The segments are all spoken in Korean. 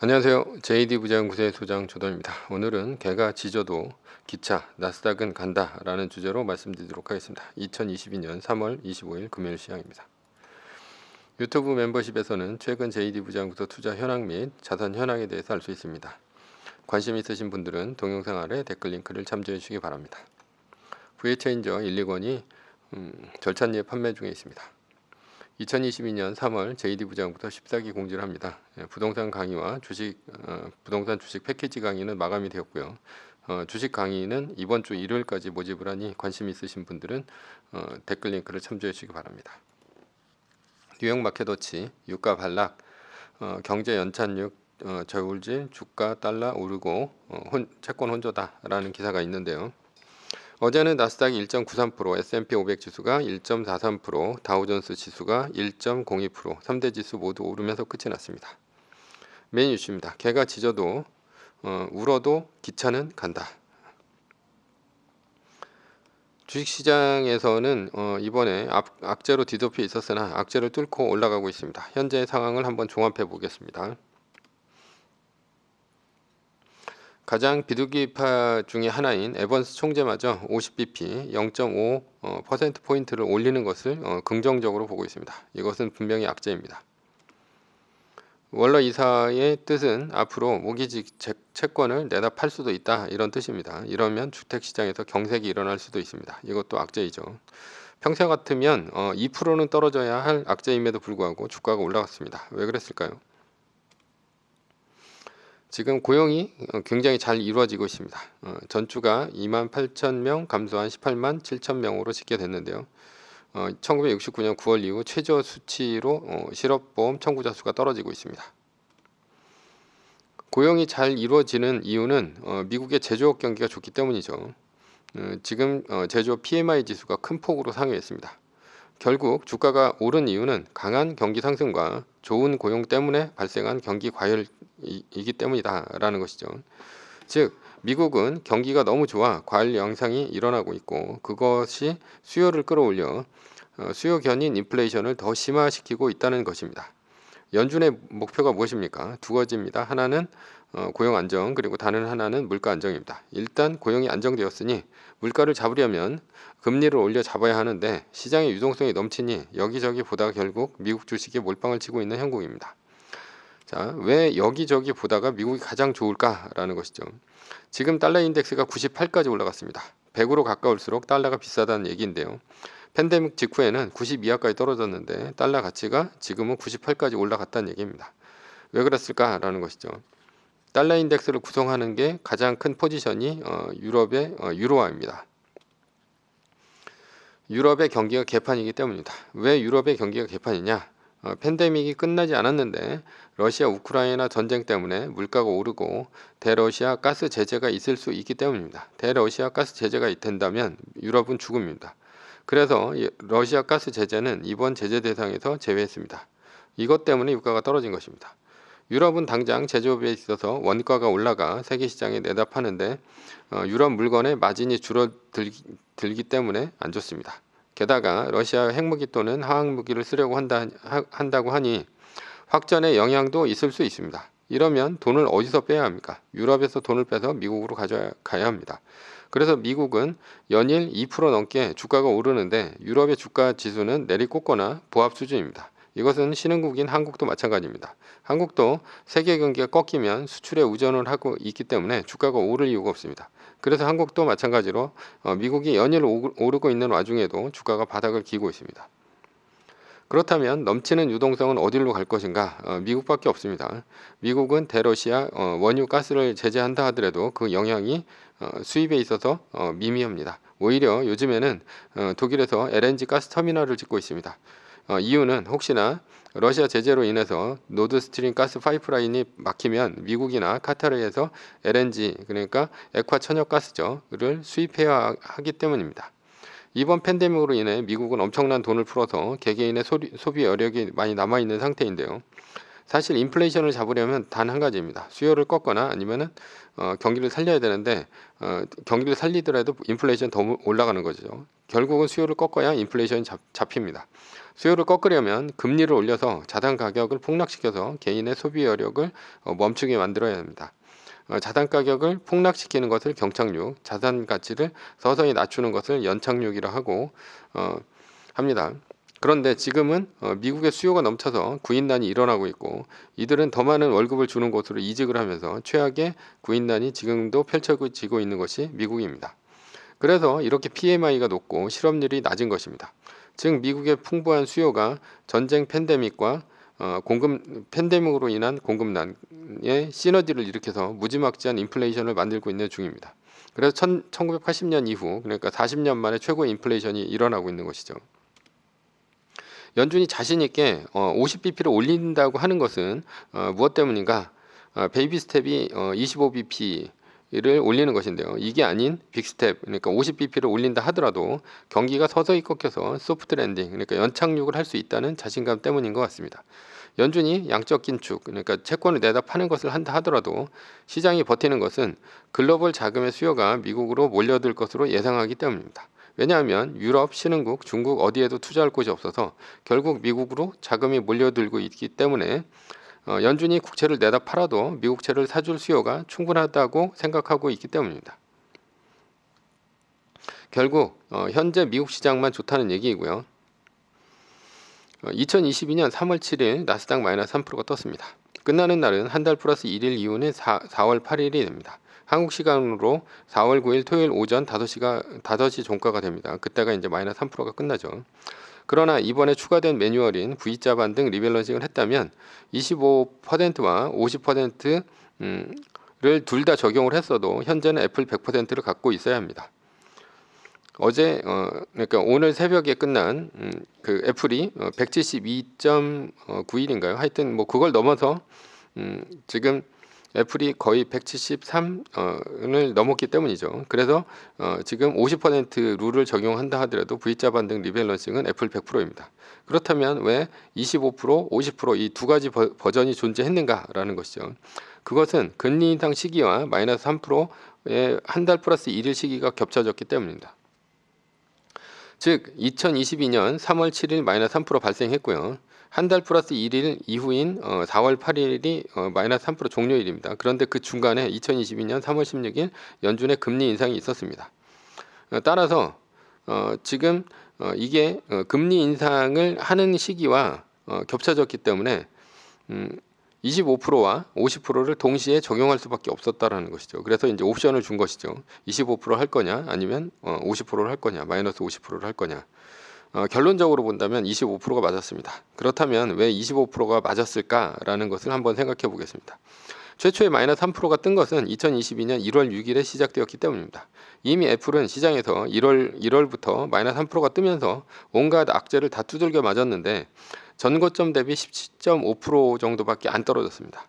안녕하세요. JD 부자연구소의 소장 조던입니다. 오늘은 개가 짖어도 기차, 나스닥은 간다 라는 주제로 말씀드리도록 하겠습니다. 2022년 3월 25일 금요일 시황입니다. 유튜브 멤버십에서는 최근 JD 부자연구소 투자 현황 및 자산 현황에 대해서 알 수 있습니다. 관심 있으신 분들은 동영상 아래 댓글 링크를 참조해 주시기 바랍니다. VH체인저 1,2권이 절찬리에 판매 중에 있습니다. 2022년 3월 JD 부자연구소 14기 공지를 합니다. 부동산 강의와 부동산 주식 패키지 강의는 마감이 되었고요. 주식 강의는 이번 주 일요일까지 모집을 하니 관심 있으신 분들은 댓글 링크를 참조해 주시기 바랍니다. 뉴욕 마켓워치, 유가 반락, 경제 연착륙, 저울질, 주가 달러 오르고 채권 혼조다라는 기사가 있는데요. 어제는 나스닥이 1.93%, S&P 500 지수가 1.43%, 다우존스 지수가 1.02%, 3대 지수 모두 오르면서 끝이 났습니다. 메인 이슈입니다. 개가 짖어도 울어도 기차는 간다. 주식시장에서는 이번에 악재로 뒤덮여 있었으나 악재를 뚫고 올라가고 있습니다. 현재 상황을 한번 종합해 보겠습니다. 가장 비둘기파 중의 하나인 에번스 총재마저 50bp 0.5%포인트를 올리는 것을 긍정적으로 보고 있습니다. 이것은 분명히 악재입니다. 월러 이사의 뜻은 앞으로 모기지 채권을 내다 팔 수도 있다 이런 뜻입니다. 이러면 주택시장에서 경색이 일어날 수도 있습니다. 이것도 악재이죠. 평소 같으면 2%는 떨어져야 할 악재임에도 불구하고 주가가 올라갔습니다. 왜 그랬을까요? 지금 고용이 굉장히 잘 이루어지고 있습니다. 전주가 28,000명 감소한 18만 7천명으로 집계됐는데요. 1969년 9월 이후 최저 수치로 실업보험 청구자 수가 떨어지고 있습니다. 고용이 잘 이루어지는 이유는 미국의 제조업 경기가 좋기 때문이죠. 지금 제조업 PMI 지수가 큰 폭으로 상회했습니다. 결국 주가가 오른 이유는 강한 경기 상승과 좋은 고용 때문에 발생한 경기 과열이기 때문이다라는 것이죠. 즉 미국은 경기가 너무 좋아 과열 양상이 일어나고 있고 그것이 수요를 끌어올려 수요 견인 인플레이션을 더 심화시키고 있다는 것입니다. 연준의 목표가 무엇입니까? 두 가지입니다. 하나는 고용 안정, 그리고 다른 하나는 물가 안정입니다. 일단 고용이 안정되었으니 물가를 잡으려면 금리를 올려 잡아야 하는데 시장의 유동성이 넘치니 여기저기 보다가 결국 미국 주식에 몰빵을 치고 있는 형국입니다. 자, 왜 여기저기 보다가 미국이 가장 좋을까라는 것이죠. 지금 달러 인덱스가 98까지 올라갔습니다. 100으로 가까울수록 달러가 비싸다는 얘기인데요. 팬데믹 직후에는 90 이하까지 떨어졌는데 달러 가치가 지금은 98까지 올라갔다는 얘기입니다. 왜 그랬을까라는 것이죠. 달러 인덱스를 구성하는 게 가장 큰 포지션이 유럽의 유로화입니다. 유럽의 경기가 개판이기 때문입니다. 왜 유럽의 경기가 개판이냐? 팬데믹이 끝나지 않았는데 러시아 우크라이나 전쟁 때문에 물가가 오르고 대러시아 가스 제재가 있을 수 있기 때문입니다. 대러시아 가스 제재가 된다면 유럽은 죽음입니다. 그래서 러시아 가스 제재는 이번 제재 대상에서 제외했습니다. 이것 때문에 유가가 떨어진 것입니다. 유럽은 당장 제조업에 있어서 원가가 올라가 세계 시장에 내다 파는데 유럽 물건의 마진이 줄어들기 때문에 안 좋습니다. 게다가 러시아 핵무기 또는 화학무기를 쓰려고 한다고 하니 확전의 영향도 있을 수 있습니다. 이러면 돈을 어디서 빼야 합니까? 유럽에서 돈을 빼서 미국으로 가져가야 합니다. 그래서 미국은 연일 2% 넘게 주가가 오르는데 유럽의 주가 지수는 내리꽂거나 보합 수준입니다. 이것은 신흥국인 한국도 마찬가지입니다. 한국도 세계 경기가 꺾이면 수출에 의존을 하고 있기 때문에 주가가 오를 이유가 없습니다. 그래서 한국도 마찬가지로 미국이 연일 오르고 있는 와중에도 주가가 바닥을 기고 있습니다. 그렇다면 넘치는 유동성은 어디로 갈 것인가? 미국밖에 없습니다. 미국은 대러시아 원유 가스를 제재한다 하더라도 그 영향이 수입에 있어서 미미합니다. 오히려 요즘에는 독일에서 LNG 가스 터미널을 짓고 있습니다. 이유는 혹시나 러시아 제재로 인해서 노드스트림 가스 파이프라인이 막히면 미국이나 카타르에서 LNG 그러니까 액화 천연가스를 수입해야 하기 때문입니다. 이번 팬데믹으로 인해 미국은 엄청난 돈을 풀어서 개개인의 소비 여력이 많이 남아있는 상태인데요. 사실 인플레이션을 잡으려면 단 한 가지입니다. 수요를 꺾거나 아니면은 경기를 살려야 되는데 경기를 살리더라도 인플레이션 더 올라가는 거죠. 결국은 수요를 꺾어야 인플레이션이 잡힙니다. 수요를 꺾으려면 금리를 올려서 자산 가격을 폭락시켜서 개인의 소비 여력을 멈추게 만들어야 합니다. 자산 가격을 폭락시키는 것을 경착륙, 자산 가치를 서서히 낮추는 것을 연착륙이라 하고 합니다. 그런데 지금은 미국의 수요가 넘쳐서 구인난이 일어나고 있고 이들은 더 많은 월급을 주는 곳으로 이직을 하면서 최악의 구인난이 지금도 펼쳐지고 있는 것이 미국입니다. 그래서 이렇게 PMI가 높고 실업률이 낮은 것입니다. 즉 미국의 풍부한 수요가 전쟁 팬데믹과 팬데믹으로 인한 공급난의 시너지를 일으켜서 무지막지한 인플레이션을 만들고 있는 중입니다. 그래서 1980년 이후 그러니까 40년 만에 최고의 인플레이션이 일어나고 있는 것이죠. 연준이 자신 있게 50bp를 올린다고 하는 것은 무엇 때문인가? 베이비 스텝이 25bp를 올리는 것인데요. 이게 아닌 빅스텝, 그러니까 50bp를 올린다 하더라도 경기가 서서히 꺾여서 소프트 랜딩, 그러니까 연착륙을 할 수 있다는 자신감 때문인 것 같습니다. 연준이 양적 긴축, 그러니까 채권을 내다 파는 것을 한다 하더라도 시장이 버티는 것은 글로벌 자금의 수요가 미국으로 몰려들 것으로 예상하기 때문입니다. 왜냐하면 유럽, 신흥국, 중국 어디에도 투자할 곳이 없어서 결국 미국으로 자금이 몰려들고 있기 때문에 연준이 국채를 내다 팔아도 미국채를 사줄 수요가 충분하다고 생각하고 있기 때문입니다. 결국 현재 미국 시장만 좋다는 얘기이고요. 2022년 3월 7일 나스닥 마이너스 3%가 떴습니다. 끝나는 날은 한 달 플러스 1일 이후는 4월 8일이 됩니다. 한국 시간으로 4월 9일 토요일 오전 5시 종가가 됩니다. 그때가 이제 마이너스 3%가 끝나죠. 그러나 이번에 추가된 매뉴얼인 V자 반등 리밸런싱을 했다면 25%와 50%를 둘 다 적용을 했어도 현재는 애플 100%를 갖고 있어야 합니다. 어제 그러니까 오늘 새벽에 끝난 그 애플이 172.91인가요? 하여튼 뭐 그걸 넘어서 지금 애플이 거의 173을 넘었기 때문이죠. 그래서 지금 50% 룰을 적용한다 하더라도 V자 반등 리밸런싱은 애플 100%입니다. 그렇다면 왜 25%, 50% 이 두 가지 버전이 존재했는가라는 것이죠. 그것은 금리 인상 시기와 마이너스 3%의 한 달 플러스 1일 시기가 겹쳐졌기 때문입니다. 즉 2022년 3월 7일 마이너스 3% 발생했고요. 한 달 플러스 1일 이후인 4월 8일이 마이너스 3% 종료일입니다. 그런데 그 중간에 2022년 3월 16일 연준의 금리 인상이 있었습니다. 따라서 지금 이게 금리 인상을 하는 시기와 겹쳐졌기 때문에 25%와 50%를 동시에 적용할 수밖에 없었다라는 것이죠. 그래서 이제 옵션을 준 것이죠. 25% 할 거냐 아니면 50%를 할 거냐 마이너스 50%를 할 거냐. 결론적으로 본다면 25%가 맞았습니다. 그렇다면 왜 25%가 맞았을까라는 것을 한번 생각해 보겠습니다. 최초의 마이너스 3%가 뜬 것은 2022년 1월 6일에 시작되었기 때문입니다. 이미 애플은 시장에서 1월부터 마이너스 3%가 뜨면서 온갖 악재를 다 두들겨 맞았는데 전고점 대비 17.5% 정도밖에 안 떨어졌습니다.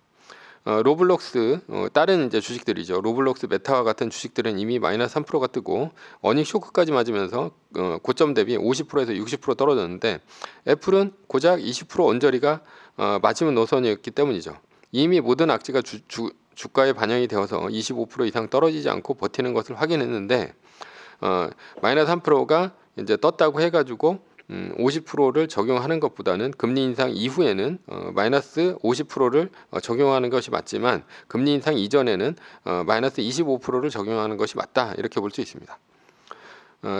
로블록스 다른 이제 주식들이죠. 로블록스 메타와 같은 주식들은 이미 마이너스 3%가 뜨고 어닝 쇼크까지 맞으면서 고점 대비 50%에서 60% 떨어졌는데 애플은 고작 20% 언저리가 맞으면 노선이었기 때문이죠. 이미 모든 악재가 주가에 반영이 되어서 25% 이상 떨어지지 않고 버티는 것을 확인했는데 마이너스 3%가 이제 떴다고 해가지고 50%를 적용하는 것보다는 금리 인상 이후에는 마이너스 50%를 적용하는 것이 맞지만 금리 인상 이전에는 마이너스 25%를 적용하는 것이 맞다 이렇게 볼 수 있습니다.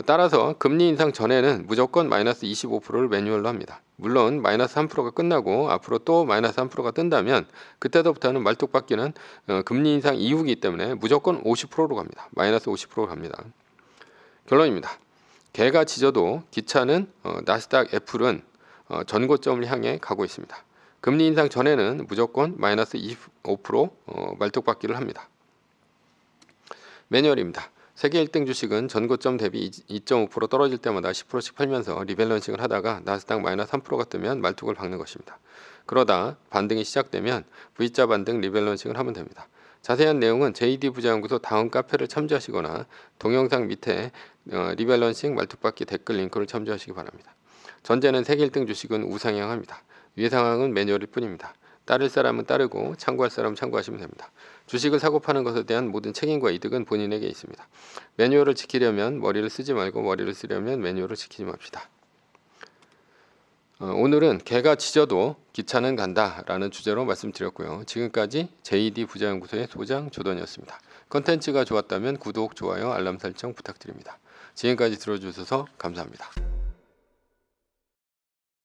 따라서 금리 인상 전에는 무조건 마이너스 25%를 매뉴얼로 합니다. 물론 마이너스 3%가 끝나고 앞으로 또 마이너스 3%가 뜬다면 그때부터는 말뚝박기는 금리 인상 이후이기 때문에 무조건 50%로 갑니다. 마이너스 50%로 갑니다. 결론입니다. 개가 짖어도 기차는 나스닥 애플은 전고점을 향해 가고 있습니다. 금리 인상 전에는 무조건 마이너스 25% 말뚝박기를 합니다. 매뉴얼입니다. 세계 1등 주식은 전고점 대비 2.5% 떨어질 때마다 10%씩 팔면서 리밸런싱을 하다가 나스닥 마이너스 3%가 뜨면 말뚝을 박는 것입니다. 그러다 반등이 시작되면 V자 반등 리밸런싱을 하면 됩니다. 자세한 내용은 JD 부자연구소 다음 카페를 참조하시거나 동영상 밑에 리밸런싱 말뚝박기 댓글 링크를 참조하시기 바랍니다. 전제는 세계 1등 주식은 우상향합니다. 위의 상황은 매뉴얼일 뿐입니다. 따를 사람은 따르고 참고할 사람은 참고하시면 됩니다. 주식을 사고 파는 것에 대한 모든 책임과 이득은 본인에게 있습니다. 매뉴얼을 지키려면 머리를 쓰지 말고 머리를 쓰려면 매뉴얼을 지키지 맙시다. 오늘은 개가 짖어도 기차는 간다 라는 주제로 말씀드렸고요. 지금까지 JD 부자연구소의 소장 조던이었습니다. 컨텐츠가 좋았다면 구독, 좋아요, 알람 설정 부탁드립니다. 지금까지 들어주셔서 감사합니다.